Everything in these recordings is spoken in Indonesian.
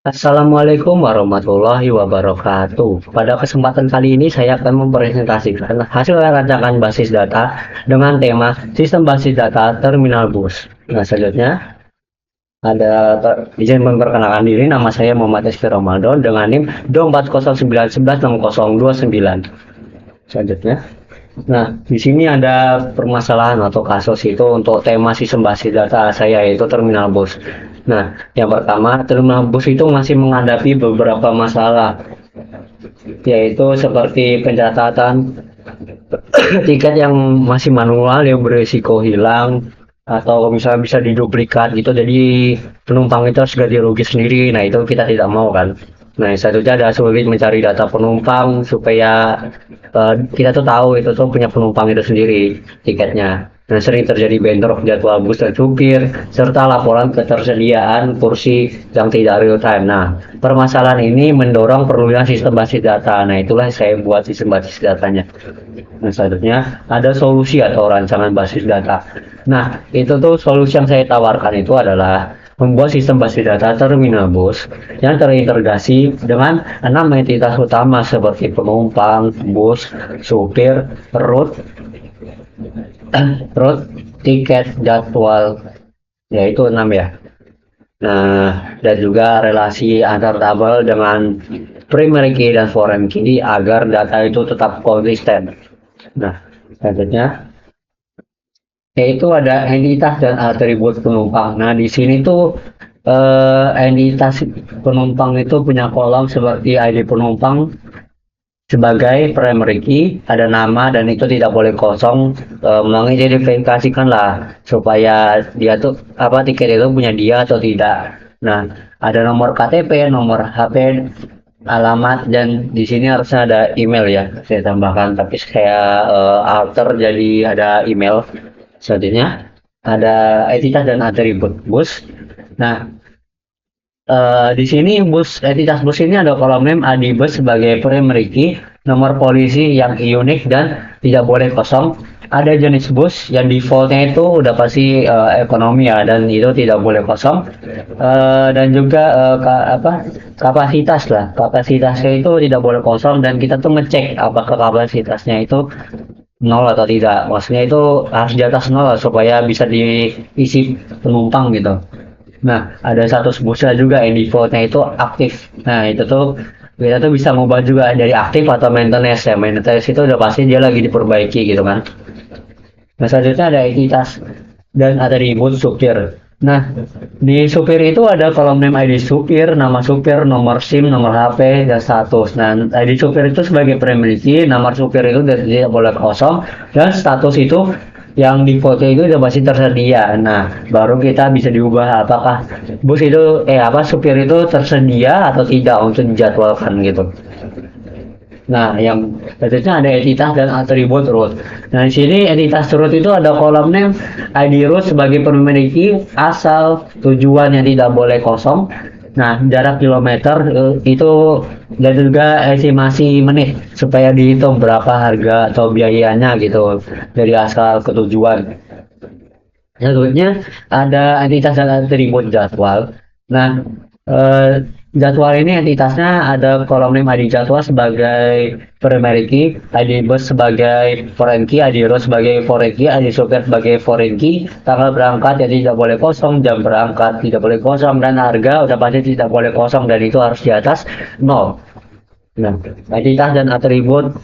Assalamualaikum warahmatullahi wabarakatuh. Pada kesempatan kali ini saya akan mempresentasikan hasil rancangan basis data dengan tema sistem basis data terminal bus. Nah, selanjutnya ada izin memperkenalkan diri, nama saya Muhammad Rizky Ramadan dengan NIM D409116029. Selanjutnya, nah di sini ada permasalahan atau kasus itu untuk tema sistem basis data saya yaitu terminal bus. Nah, yang pertama, terminal bus itu masih menghadapi beberapa masalah, yaitu seperti pencatatan tiket yang masih manual yang berisiko hilang atau misalnya bisa diduplikat gitu, jadi penumpang itu harus ganti rugi sendiri. Nah, itu kita tidak mau kan. Nah, yang satunya ada sulit mencari data penumpang supaya kita tuh tahu itu tuh punya penumpang itu sendiri tiketnya. Nah, sering terjadi bentrok jadwal bus dan supir, serta laporan ketersediaan kursi yang tidak real time. Nah, permasalahan ini mendorong perlunya sistem basis data. Nah, itulah saya buat sistem basis datanya. Nah, selanjutnya ada solusi atau rancangan basis data. Nah, itu tuh solusi yang saya tawarkan itu adalah membuat sistem basis data terminal bus yang terintegrasi dengan 6 entitas utama seperti penumpang, bus, supir, route, tiket, jadwal, yaitu 6 ya. Nah, dan juga relasi antar tabel dengan primary key dan foreign key agar data itu tetap konsisten. Nah, selanjutnya yaitu ada entitas dan atribut penumpang. Nah, di sini tuh entitas penumpang itu punya kolom seperti ID penumpang sebagai primary key, ada nama dan itu tidak boleh kosong. Mengidentifikasikan lah supaya dia tuh apa tiket itu punya dia atau tidak. Nah, ada nomor KTP, nomor HP, alamat, dan di sini harusnya ada email ya. Saya tambahkan, tapi saya alter jadi ada email. Selanjutnya ada entitas dan atribut bus. Nah, di sini entitas bus ini ada kolom name ID bus sebagai primary key, nomor polisi yang unik dan tidak boleh kosong. Ada jenis bus yang defaultnya itu udah pasti ekonomi ya, dan itu tidak boleh kosong. Dan juga kapasitas lah, kapasitasnya itu tidak boleh kosong dan kita tuh ngecek apakah kapasitasnya itu nol atau tidak. Maksudnya itu harus di atas nol supaya bisa diisi penumpang gitu. Nah, ada status busnya juga yang defaultnya itu aktif. Nah, itu tuh kita tuh bisa ngubah juga dari aktif atau maintenance ya. Maintenance itu udah pasti dia lagi diperbaiki gitu kan. Nah, selanjutnya ada entitas dan atribut supir. Nah, di supir itu ada kolom name ID supir, nama supir, nomor SIM, nomor HP, dan status. Nah, ID supir itu sebagai primary key, nomor supir itu tidak boleh kosong, dan status itu yang defaultnya itu udah pasti tersedia. Nah, baru kita bisa diubah apakah bus itu supir itu tersedia atau tidak untuk dijadwalkan gitu. Nah, yang selanjutnya ada entitas dan atribut route. Nah, di sini entitas route itu ada kolom name ID route sebagai memiliki asal tujuan yang tidak boleh kosong. Nah, jarak kilometer itu dan juga estimasi menit supaya dihitung berapa harga atau biayanya gitu dari asal ke tujuan. Selanjutnya ada entitas dan atribut jadwal. Nah, jadwal ini entitasnya ada kolom name ID jadwal sebagai primary key, ID bus sebagai foreign key, ID route sebagai foreign key, ID supir sebagai foreign key, tanggal berangkat yang tidak boleh kosong, jam berangkat tidak boleh kosong, dan harga udah pasti tidak boleh kosong dan itu harus di atas 0. Nah, entitas dan atribut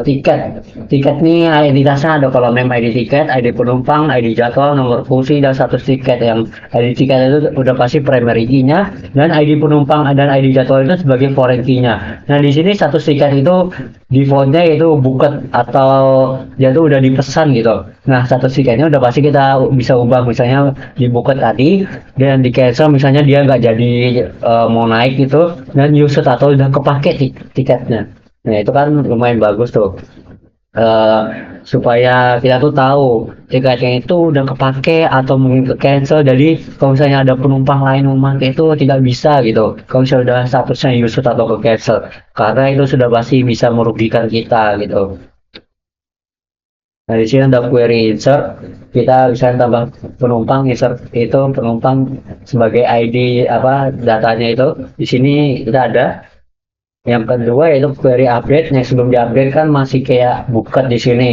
tiket. Tiket ini entitasnya ada kolom name ID tiket, ID penumpang, ID jadwal, nomor fungsi, dan status tiket. Yang ID tiket itu udah pasti primary key-nya, dan ID penumpang dan ID jadwal itu sebagai foreign key-nya. Nah, di sini status tiket itu default-nya itu buket atau dia tuh udah dipesan gitu. Nah, status tiketnya udah pasti kita bisa ubah, misalnya di buket tadi dan di cancel misalnya dia nggak jadi mau naik gitu, dan used atau udah kepake tiketnya. Nah, itu kan lumayan bagus tuh. Supaya kita tuh tahu tiketnya itu udah kepake atau mungkin ke cancel. Jadi kalau misalnya ada penumpang lain memakai itu tidak bisa gitu. Kalau misalnya udah statusnya used atau ke cancel, karena itu sudah pasti bisa merugikan kita gitu. Nah, di sini ada query insert, kita bisa tambah penumpang, insert itu penumpang sebagai ID apa datanya itu. Di sini kita ada. Yang kedua yaitu query update, yang sebelum diupdate kan masih kayak buket di sini.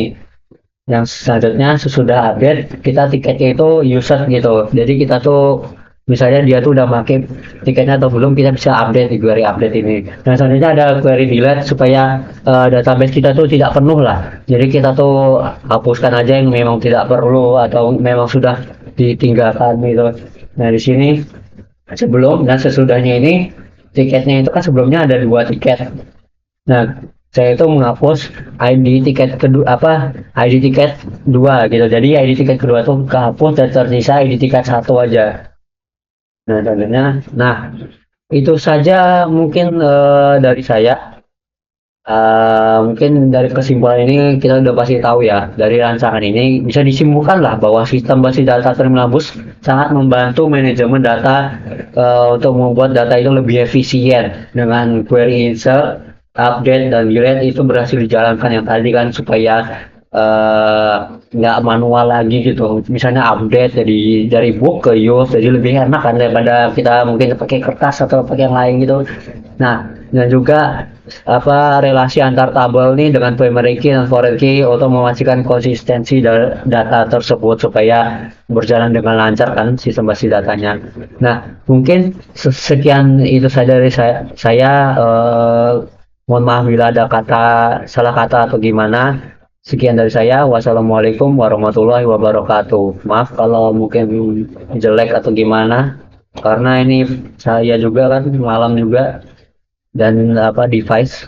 Yang selanjutnya sesudah update kita tiketnya itu user gitu. Jadi kita tuh misalnya dia tuh udah pakai tiketnya atau belum, kita bisa update di query update ini. Dan selanjutnya ada query delete supaya database kita tuh tidak penuh lah. Jadi kita tuh hapuskan aja yang memang tidak perlu atau memang sudah ditinggalkan gitu. Nah di sini sebelum dan sesudahnya ini, tiketnya itu kan sebelumnya ada 2 tiket. Nah, saya itu menghapus ID tiket kedua apa ID tiket 2 gitu. Jadi ID tiket kedua tuh kehapus dan tersisa ID tiket 1 aja. Nah, contohnya, nah itu saja mungkin dari saya. Mungkin dari kesimpulan ini kita udah pasti tahu ya, dari rancangan ini bisa disimpulkan lah bahwa sistem basis data terminal bus sangat membantu manajemen data untuk membuat data itu lebih efisien dengan query insert, update, dan delete itu berhasil dijalankan yang tadi kan supaya nggak manual lagi gitu. Misalnya update dari book ke use, jadi lebih enak kan daripada kita mungkin pakai kertas atau pakai yang lain gitu. Nah, dan juga apa relasi antar tabel nih dengan primary key dan foreign key untuk memastikan konsistensi data tersebut supaya berjalan dengan lancar kan sistem basis datanya. Nah, mungkin sekian itu saja dari mohon maaf bila ada salah kata atau gimana. Sekian dari saya. Wassalamualaikum warahmatullahi wabarakatuh. Maaf kalau mungkin jelek atau gimana. Karena ini saya juga kan malam juga dan apa device